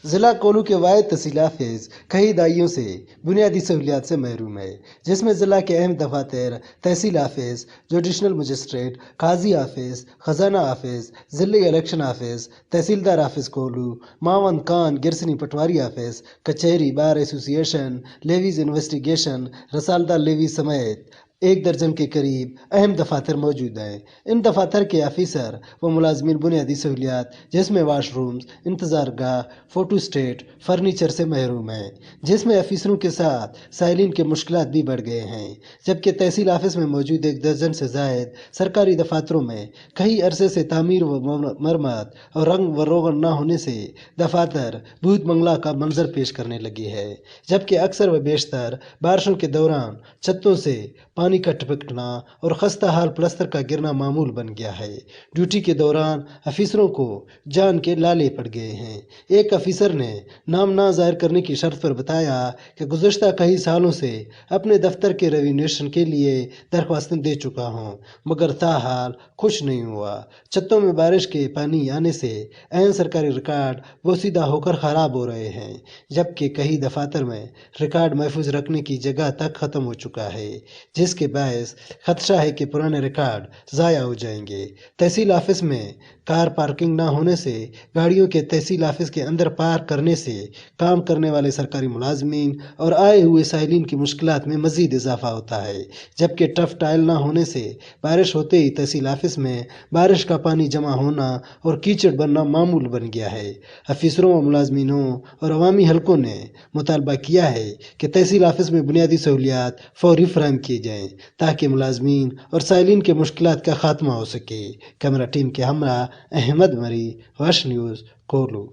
ضلع کولو کے واحد تحصیل آفس کئی دہائیوں سے بنیادی سہولیات سے محروم ہے، جس میں ضلع کے اہم دفاتر تحصیل آفس، جوڈیشنل مجسٹریٹ، قاضی آفس، خزانہ آفس، ضلعی الیکشن آفس، تحصیلدار آفس کولو، معاون کان گرسنی پٹواری آفس، کچہری بار ایسوسی ایشن، لیویز انویسٹیگیشن، رسالدار لیوی سمیت 1 درجن کے قریب اہم دفاتر موجود ہیں۔ ان دفاتر کے آفیسر و ملازمین بنیادی سہولیات جس میں واش رومز، انتظار گاہ، فوٹو اسٹیٹ، فرنیچر سے محروم ہیں، جس میں آفیسروں کے ساتھ سائلین کے مشکلات بھی بڑھ گئے ہیں، جبکہ تحصیل آفس میں موجود 1 درجن سے زائد سرکاری دفاتروں میں کئی عرصے سے تعمیر و مرمت اور رنگ و روغن نہ ہونے سے دفاتر بھوت بنگلہ کا منظر پیش کرنے لگی ہے، جبکہ اکثر و بیشتر بارشوں کے دوران چھتوں سے پانی کا ٹپکنا اور خستہ حال پلستر کا گرنا معمول بن گیا ہے۔ ڈیوٹی کے دوران افیسروں کو جان کے لالے پڑ گئے ہیں۔ ایک افیسر نے نام نہ ظاہر کرنے کی شرط پر بتایا کہ گزشتہ کئی سالوں سے اپنے دفتر کے ریونیویشن کے لیے درخواستیں دے چکا ہوں، مگر تاحال کچھ نہیں ہوا۔ چھتوں میں بارش کے پانی آنے سے اہم سرکاری ریکارڈ بوسیدہ ہو کر خراب ہو رہے ہیں، جبکہ کئی دفاتر میں ریکارڈ محفوظ رکھنے کی جگہ تک ختم ہو چکا ہے، جس کے باعث خدشہ ہے کہ پرانے ریکارڈ ضائع ہو جائیں گے۔ تحصیل آفس میں کار پارکنگ نہ ہونے سے گاڑیوں کے تحصیل آفس کے اندر پارک کرنے سے کام کرنے والے سرکاری ملازمین اور آئے ہوئے سائلین کی مشکلات میں مزید اضافہ ہوتا ہے، جبکہ ٹف ٹائل نہ ہونے سے بارش ہوتے ہی تحصیل آفس میں بارش کا پانی جمع ہونا اور کیچڑ بننا معمول بن گیا ہے۔ افیسروں و ملازمینوں اور عوامی حلقوں نے مطالبہ کیا ہے کہ تحصیل آفس میں بنیادی سہولیات فوری فراہم کیے جائیں تاکہ ملازمین اور سائلین کے مشکلات کا خاتمہ ہو سکے۔ کیمرہ ٹیم کے ہمراہ احمد مری، وش نیوز، کولو۔